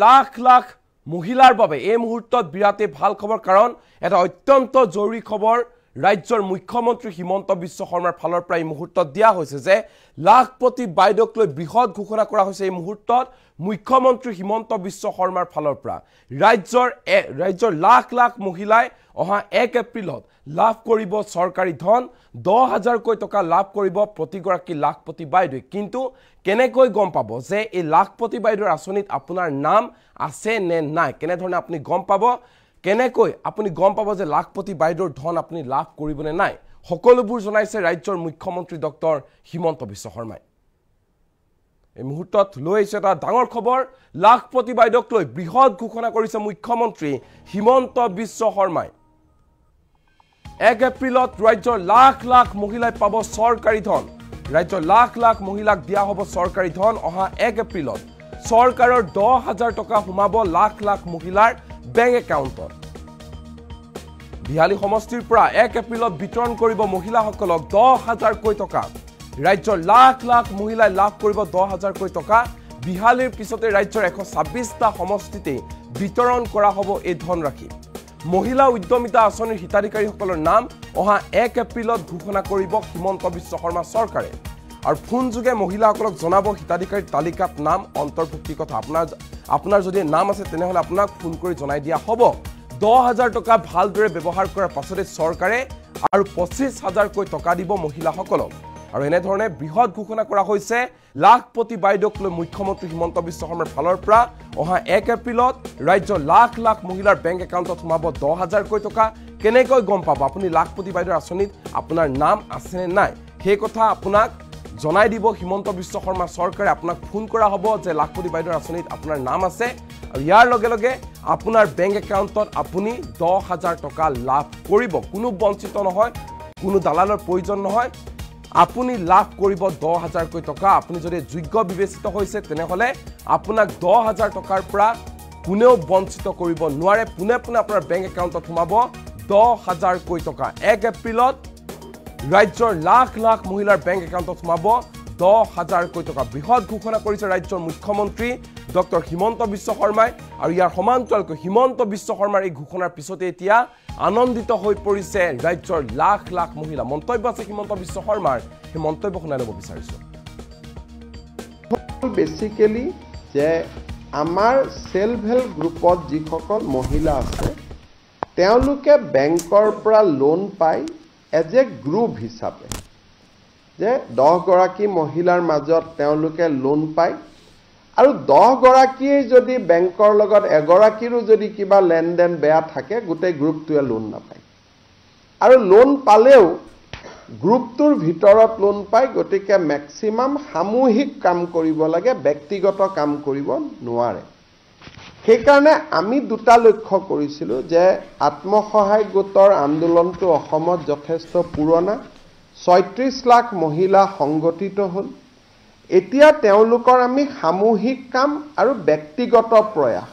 লাখ লাখ মহিলাৰ বাবে এই মুহূৰ্তত বিৰাটে ভাল খবৰ কাৰণ এটা অত্যন্ত জৰুৰী খবৰ ৰাজ্যৰ মুখ্যমন্ত্ৰী হিমন্ত বিশ্ব শৰ্মাৰ ফালৰ পৰা এই মুহূৰ্তত দিয়া হৈছে যে লাখপতি বাইদেউক লৈ বৃহৎ ঘোষণা কৰা হৈছে এই মুহূৰ্তত মুখ্যমন্ত্ৰী হিমন্ত বিশ্ব শৰ্মাৰ ফালৰ পৰা ৰাজ্যৰ লাখ লাখ মহিলাই অহা 1 এপ্ৰিলত লাভ কৰিব চৰকাৰী ধন 10,000 কোটি টকা লাভ কৰিব প্ৰতিগৰাকী লাখপতি বাইদেউ কিন্তু কেনেকৈ গম পাব যে এই লাখপতি বাইদেউৰ আঁচনিত আপোনাৰ নাম আছে নে নাই কেনে ধৰণে আপুনি গম পাব কেনেকৈ আপুনি গম পাব যে লাখপতি বাইদেউৰ ধন আপুনি লাভ কৰিব নে নাই সকলোবোৰ জনাইছে ৰাজ্যৰ মুখ্যমন্ত্ৰী ডক্টৰ হিমন্ত বিশ্ব শৰ্মাই এই মুহূৰ্তত লৈ আহিছে এটা ডাঙৰ খবৰ লাখপতি বাইদেউক লৈ বৃহৎ ঘোষণা কৰিছে মুখ্যমন্ত্ৰী হিমন্ত বিশ্ব শৰ্মাই 1 এপ্ৰিলত ৰাজ্যৰ লাখ লাখ মহিলাই পাব চৰকাৰী ধন ৰাজ্যৰ লাখ লাখ মহিলাক দিয়া হ'ব চৰকাৰী ধন অহা 1 এপ্ৰিলত চৰকাৰৰ 10,000 টকা সোমাব লাখ লাখ মহিলাৰ বেংক একাউণ্টত বিহালী সমষ্টিৰ পৰা 1 এপ্ৰিলত বিতৰণ কৰিব মহিলাসকলক 10,000 কোটি টকা ৰাজ্যৰ লাখ লাখ মহিলাই লাভ কৰিব 10,000 কোটি টকা বিহালীৰ পিছতে ৰাজ্যৰ 126টা সমষ্টিতে বিতৰণ কৰা হ'ব এই ধনৰাশি মহিলা উদ্যমিতা আঁচনিৰ হিতাধিকাৰীসকলৰ নাম অহা 1 এপ্ৰিলত ঘোষণা কৰিব হিমন্ত বিশ্ব শৰ্মা চৰকাৰে আৰু ফোন যোগে মহিলাসকলক জনাব হিতাধিকাৰীৰ তালিকাত নাম অন্তৰ্ভুক্তিৰ কথা আপোনাৰ যদি নাম আছে তেনেহলে আপোনাক ফোন কৰি জনাই দিয়া হ'ব 10,000 টকা ভালদৰে ব্যৱহাৰ কৰাৰ পাছতে চৰকাৰে আৰু 25,000 কোটি টকা দিব মহিলাসকলক আৰু এনে ধৰণে বৃহৎ ঘোষণা কৰা হৈছে লাখপতি বাইদেউক লৈ মুখ্যমন্ত্ৰী হিমন্ত বিশ্ব শৰ্মাৰ ফালৰ পৰা অহা 1 এপ্ৰিলত ৰাজ্যৰ লাখ লাখ মহিলাৰ বেংক একাউণ্টত সোমাব 10,000 কোটি টকা কেনেকৈ গম পাব আপুনি লাখপতি বাইদেউৰ আঁচনিত আপোনাৰ নাম আছে নে নাই সেই কথা আপোনাক জনাই দিব হিমন্ত বিশ্ব শৰ্মা চৰকাৰে আপোনাক ফোন কৰা হ'ব যে লাখপতি বাইদেউৰ আঁচনিত আপোনাৰ নাম আছে আৰু ইয়াৰ লগে লগে আপোনাৰ বেংক একাউণ্টত আপুনি 10,000 টকা লাভ কৰিব কোনো বঞ্চিত নহয় কোনো দালালৰ প্ৰয়োজন নহয় আপুনি লাভ কৰিব 10,000 কোটি টকা আপুনি যদি যোগ্য বিবেচিত হৈছে তেনেহলে আপোনাক 10,000 টকাৰ পৰা কোনেও বঞ্চিত কৰিব নোৱাৰে পুনে আপোনাৰ বেংক একাউণ্টত সোমাব 10,000 কোটি টকা 1 এপ্ৰিলত ৰাজ্যৰ লাখ লাখ মহিলাৰ বেংক একাউণ্টত সোমাব 10,000 কোটি টকা বৃহৎ ঘোষণা কৰিছে ৰাজ্যৰ মুখ্যমন্ত্ৰী ডক্টৰ হিমন্ত বিশ্ব শৰ্মাই আৰু ইয়াৰ সমান্তৰালকৈ হিমন্ত বিশ্ব শৰ্মাৰ এই ঘোষণাৰ পিছতে এতিয়া আনন্দিত হৈ পৰিছে ৰাজ্যৰ লাখ লাখ মহিলা মন্তব্য আছে হিমন্ত বিশ্ব শৰ্মাৰ এই মন্তব্য শুনাই ল'ব বিচাৰিছো বেসিক্যালি যে আমাৰ সেলফ হেল্প গ্ৰুপত যিসকল মহিলা আছে তেওঁলোকে বেংকৰ পৰা লোন পায় এজ এ গ্ৰুপ হিচাপে যে 10 গৰাকী মহিলাৰ মাজত তেওঁলোকে লোন পায় আৰু 10 গৰাকীয়ে যদি বেংকৰ লগত এগৰাকীৰো যদি কিবা লেনদেন বেয়া থাকে গোটেই গ্ৰুপটোৱে লোন নাপায় আৰু লোন পালেও গ্ৰুপটোৰ ভিতৰত লোন পায় গতিকে ম্যাক্সিমাম সামূহিক কাম কৰিব লাগে ব্যক্তিগত কাম কৰিব নোৱাৰে সেইকাৰণে আমি দুটা লক্ষ্য কৰিছিলো যে আত্মসহায়ক গোটৰ আন্দোলনটো অসমত যথেষ্ট পুৰণা 36 লাখ মহিলা সংগঠিত হ'ল এতিয়া তেওঁলোকৰ আমি সামূহিক কাম আৰু ব্যক্তিগত প্ৰয়াস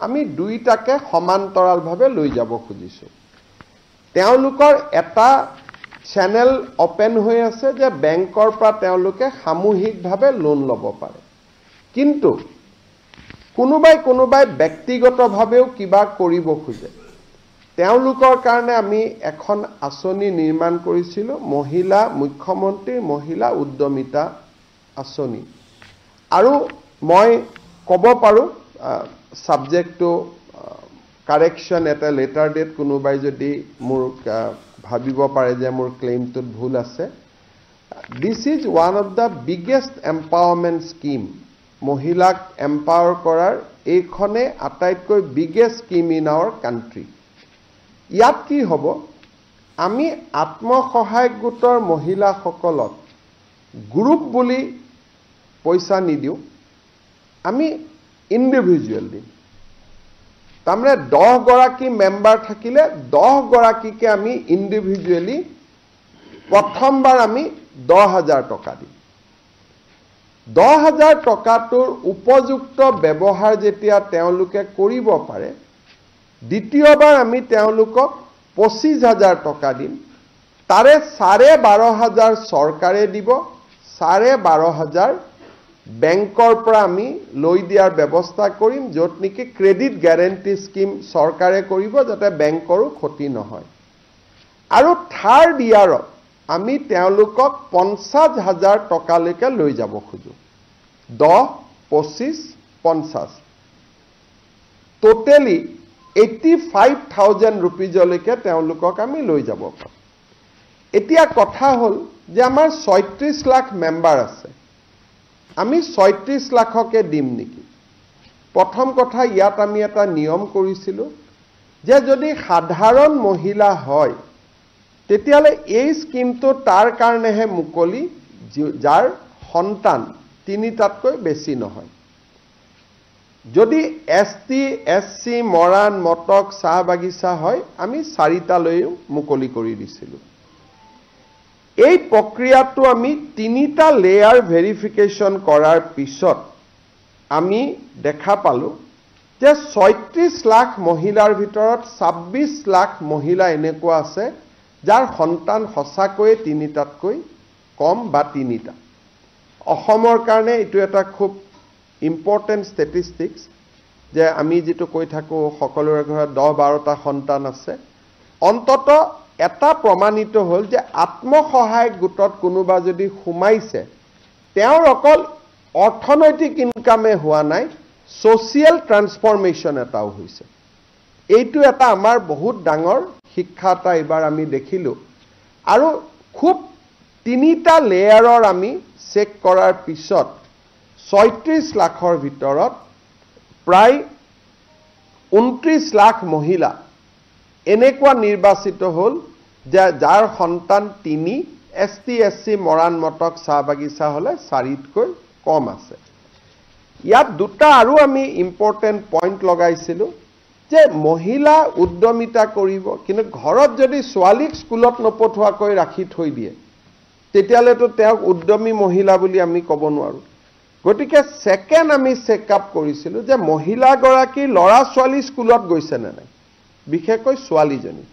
আমি দুইটাকে সমান্তৰালভাৱে লৈ যাব খুজিছো তেওঁলোকৰ এটা চেনেল ওপেন হৈ আছে যে বেংকৰ পৰা তেওঁলোকে সামূহিকভাৱে লোন ল'ব পাৰে কিন্তু কোনোবাই ব্যক্তিগতভাৱেও কিবা কৰিব খোজে তেওঁলোকৰ কাৰণে আমি এখন আঁচনি নিৰ্মাণ কৰিছিলো মহিলা মুখ্যমন্ত্ৰী মহিলা উদ্যমিতা আঁচনি আৰু মই ক'ব পাৰো সাবজেক্টটো কাৰেকশ্যন এটা লেটাৰ ডেট কোনোবাই যদি মোৰ ভাবিব পাৰে যে মোৰ ক্লেইমটোত ভুল আছে this is one of the biggest empowerment scheme মহিলাক এম্পাৱাৰ কৰাৰ এইখনে আটাইতকৈ biggest scheme in our country ইয়াত কি হ'ব আমি আত্মসহায়ক গোটৰ মহিলাসকলক গ্ৰুপ বুলি পইচা নিদিও আমি ইন্ডিভিজুৱেল দিম তাৰমানে 10 গৰাকী মেম্বাৰ থাকিলে 10 গৰাকীকে আমি ইন্ডিভিজুৱেলি প্ৰথমবাৰ আমি 10,000 টকা দিম 10,000 টকাটোৰ উপযুক্ত ব্যৱহাৰ যেতিয়া তেওঁলোকে কৰিব পাৰে দ্বিতীয়বাৰ আমি তেওঁলোকক 25,000 টকা দিম তাৰে 12,500 চৰকাৰে দিব 12,500 বেংকৰ পৰা আমি লৈ দিয়াৰ ব্যৱস্থা কৰিম, য'ত নেকি ক্ৰেডিট গ্যাৰেণ্টি স্কিম চৰকাৰে কৰিব যাতে বেংকৰো ক্ষতি নহয়। আৰু থাৰ্ড ইয়াৰত আমি তেওঁলোকক 50,000 টকালৈকে লৈ যাব খোজো। 10, 25, 50 টোটেলি 85,000 rupeesলৈকে তেওঁলোকক আমি লৈ যাব পাৰোঁ। এতিয়া কথা হ'ল যে আমাৰ 36 লাখ মেম্বাৰ আছে, আমি 36 লাখকে দিম নেকি? প্ৰথম কথা, ইয়াত আমি এটা নিয়ম কৰিছিলোঁ যে যদি সাধাৰণ মহিলা হয় তেতিয়াহ'লে এই স্কিমটো তাৰ কাৰণেহে মুকলি যাৰ সন্তান 3টাতকৈ বেছি নহয়। যদি ST, SC, মৰাণ, মটক, চাহ বাগিচা হয় আমি 4টালৈও মুকলি কৰি দিছিলোঁ। এই প্ৰক্ৰিয়াটো আমি 3টা লেয়াৰ ভেৰিফিকেশ্যন কৰাৰ পিছত আমি দেখা পালোঁ যে 36 লাখ মহিলাৰ ভিতৰত 26 লাখ মহিলা এনেকুৱা আছে যাৰ সন্তান সঁচাকৈয়ে 3টাতকৈ কম বা 3টা। অসমৰ কাৰণে এইটো এটা খুব ইম্পৰ্টেণ্ট ষ্টেটিষ্টিক্স যে আমি যেটো কৈ থাকো সকলোৰে ঘৰত 10-12টা সন্তান আছে। অন্তত এটা প্ৰমাণিত হ'ল যে আত্মসহায়ক গোটত কোনোবা যদি সোমাইছে তেওঁৰ অকল অৰ্থনৈতিক ইনকামে হোৱা নাই, সোশিয়েল ট্ৰান্সফৰমেশ্যন এটাও হৈছে। এইটো এটা আমাৰ বহুত ডাঙৰ শিক্ষা এটা এবাৰ আমি দেখিলোঁ। আৰু খুব 3টা লেয়াৰৰ আমি চেক কৰাৰ পিছত 36 লাখৰ ভিতৰত প্ৰায় 29 লাখ মহিলা এনেকুৱা নিৰ্বাচিত হ'ল যে যাৰ সন্তান 3, ST, SC, মৰাণ, মটক, চাহ বাগিচা হ'লে 4তকৈ কম আছে। ইয়াত দুটা আৰু আমি ইম্পৰ্টেণ্ট পইণ্ট লগাইছিলোঁ যে মহিলা উদ্যমিতা কৰিব, কিন্তু ঘৰত যদি ছোৱালীক স্কুলত নপঠোৱাকৈ ৰাখি থৈ দিয়ে তেতিয়াহ'লেতো তেওঁক উদ্যমী মহিলা বুলি আমি ক'ব নোৱাৰোঁ। গতিকে ছেকেণ্ড আমি চেকআপ কৰিছিলোঁ যে মহিলাগৰাকী ল'ৰা ছোৱালী স্কুলত গৈছে নে নাই, বিশেষকৈ ছোৱালীজনী।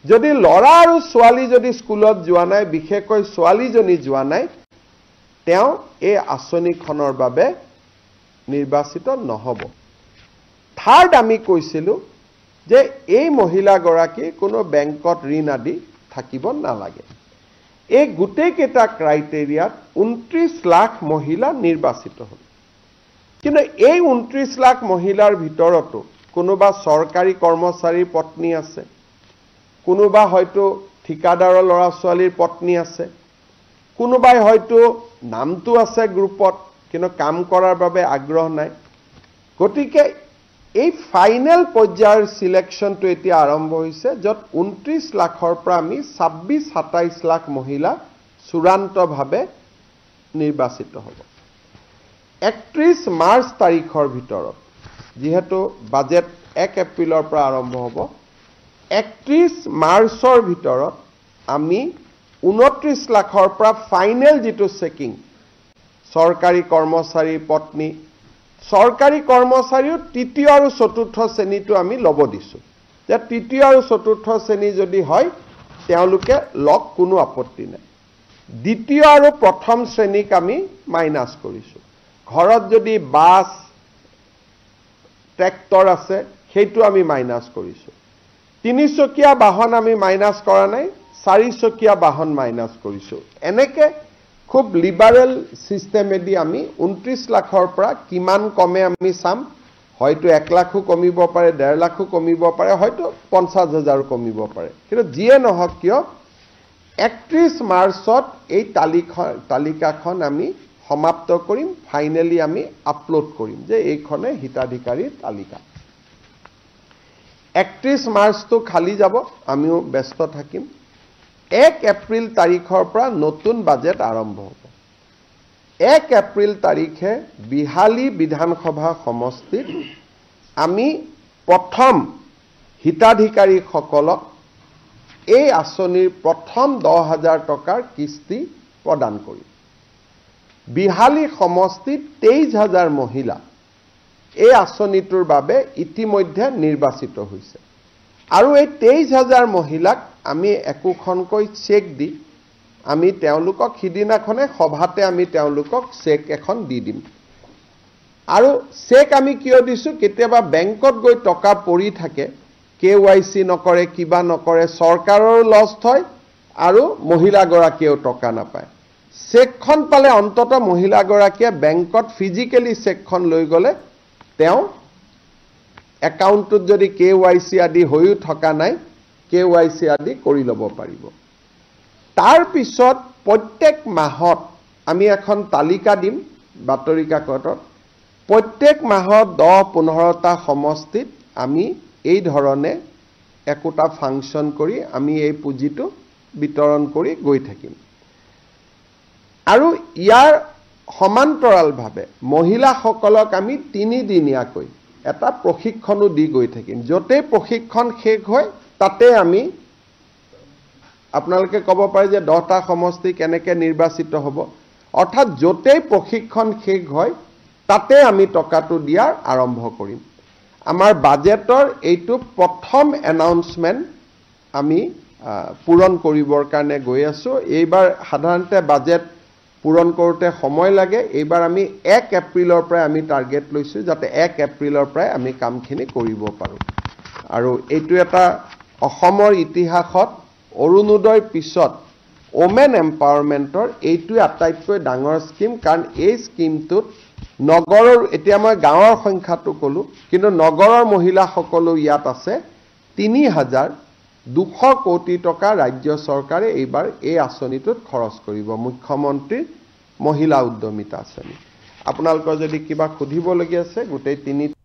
যদি ল'ৰা আৰু ছোৱালী যদি স্কুলত যোৱা নাই, বিশেষকৈ ছোৱালীজনী যোৱা নাই, তেওঁ এই আঁচনিখনৰ বাবে নিৰ্বাচিত নহ'ব। থাৰ্ড আমি কৈছিলোঁ যে এই মহিলাগৰাকী কোনো বেংকত ঋণ আদি থাকিব নালাগে। এই গোটেইকেইটা ক্ৰাইটেৰিয়াত 29 লাখ মহিলা নিৰ্বাচিত হ'ল। কিন্তু এই 29 লাখ মহিলাৰ ভিতৰতো কোনোবা চৰকাৰী কৰ্মচাৰীৰ পত্নী আছে, কোনোবা হয়তো ঠিকাদাৰৰ ল'ৰা ছোৱালীৰ পত্নী আছে, কোনোবাই হয়তো নামটো আছে গ্ৰুপত কিন্তু কাম কৰাৰ বাবে আগ্ৰহ নাই। গতিকে এই ফাইনেল পৰ্যায়ৰ সিলেকশ্যনটো এতিয়া আৰম্ভ হৈছে, য'ত 29 লাখৰ পৰা আমি 26-27 লাখ মহিলা চূড়ান্তভাৱে নিৰ্বাচিত হ'ব। 31 মাৰ্চ তাৰিখৰ ভিতৰত, যিহেতু বাজেট 1 এপ্ৰিলৰ পৰা আৰম্ভ হ'ব, 31 মাৰ্চৰ ভিতৰত আমি 29 লাখৰ পৰা ফাইনেল যিটো চেকিং, চৰকাৰী কৰ্মচাৰী পত্নী, চৰকাৰী কৰ্মচাৰীও 3য় আৰু 4ৰ্থ শ্ৰেণীটো আমি ল'ব দিছোঁ যে 3য় আৰু 4ৰ্থ শ্ৰেণী যদি হয় তেওঁলোকে লওক, কোনো আপত্তি নাই। 2য় আৰু 1ম শ্ৰেণীক আমি মাইনাছ কৰিছোঁ। ঘৰত যদি বাছ ট্ৰেক্টৰ আছে সেইটো আমি মাইনাছ কৰিছোঁ। 3চকীয়া বাহন আমি মাইনাছ কৰা নাই, 4চকীয়া বাহন মাইনাছ কৰিছোঁ। এনেকৈ খুব লিবাৰেল সিস্টেমেদি আমি 29 লাখৰ পৰা কিমান কমে আমি চাম। হয়তো 1 লাখো কমিব পাৰে, 1.5 লাখো কমিব পাৰে, হয়তো 50,000 কমিব পাৰে। কিন্তু যিয়ে নহওক কিয় 31 মাৰ্চত এই তালিকাখন আমি সমাপ্ত কৰিম, ফাইনেলি আমি আপলোড কৰিম যে এইখনে হিতাধিকাৰীৰ তালিকা। 31 মাৰ্চটো খালি যাব, আমিও ব্যস্ত থাকিম। 1 এপ্ৰিল তাৰিখৰ পৰা নতুন বাজেট আৰম্ভ হ'ব। 1 এপ্ৰিল তাৰিখে বিহালী বিধানসভা সমষ্টিত আমি প্ৰথম হিতাধিকাৰীসকলক এই আঁচনিৰ প্ৰথম 10,000 টকাৰ কিস্তি প্ৰদান কৰিম। বিহালী সমষ্টিত 23,000 মহিলা এই আঁচনিটোৰ বাবে ইতিমধ্যে নিৰ্বাচিত হৈছে। আৰু এই 23,000 মহিলাক আমি একোখনকৈ চেক দি আমি তেওঁলোকক সিদিনাখনে সভাতে আমি তেওঁলোকক চেক এখন দি দিম আৰু চেক আমি কিয় দিছো কেতিয়াবা বেংকত গৈ টকা পৰি থাকে KYC নকৰে কিবা নকৰে চৰকাৰৰ লছ হয় আৰু মহিলাগৰাকীয়েও টকা নাপায় চেকখন পালে অন্তত মহিলাগৰাকীয়ে বেংকত ফিজিক্যালি চেকখন লৈ গলে তেওঁ একাউণ্টত যদি KYC আদি হৈও থকা নাই KYC আদি কৰি ল'ব পাৰিব তাৰ পিছত প্ৰত্যেক মাহত আমি এখন তালিকা দিম বাতৰি কাকতত প্ৰত্যেক মাহত 10-15টা সমষ্টিত আমি এই ধৰণে একোটা ফাংচন কৰি আমি এই পুঁজিটো বিতৰণ কৰি গৈ থাকিম আৰু ইয়াৰ সমান্তৰালভাৱে মহিলাসকলক আমি 3 দিনীয়াকৈ এটা প্ৰশিক্ষণো দি গৈ থাকিম যতে প্ৰশিক্ষণ শেষ হয় তাতে আমি আপোনালোকে ক'ব পাৰে যে 10টা সমষ্টি কেনেকৈ নিৰ্বাচিত হ'ব অৰ্থাৎ যতে প্ৰশিক্ষণ শেষ হয় তাতে আমি টকাটো দিয়াৰ আৰম্ভ কৰিম আমাৰ বাজেটৰ এইটো প্ৰথম এনাউন্সমেন্ট আমি পূৰণ কৰিবৰ কাৰণে গৈ আছো এইবাৰ সাধাৰণতে বাজেট পূৰণ কৰোতে সময় লাগে এইবাৰ আমি 1 এপ্ৰিলৰ পৰা আমি টাৰ্গেট লৈছো যাতে 1 এপ্ৰিলৰ পৰা আমি কামখিনি কৰিব পাৰো আৰু এইটো এটা অসমৰ ইতিহাসত অৰুণোদয়ৰ পিছত ওমেন এম্পাৱাৰমেন্টৰ এইটো আটাইতকৈ ডাঙৰ স্কিম কাৰণ এই স্কিমটোত নগৰৰ এতিয়া মই গাঁৱৰ সংখ্যাটো কলো কিন্তু নগৰৰ মহিলাসকলো ইয়াত আছে ৩,২০০ কোটি টকা ৰাজ্য চৰকাৰে এইবাৰ এই আঁচনিটোত খৰচ কৰিব মুখ্যমন্ত্ৰী মহিলা উদ্যমিতা আঁচনি আপোনালোকৰ যদি কিবা খুধিবলগীয়া আছে গোটেই 3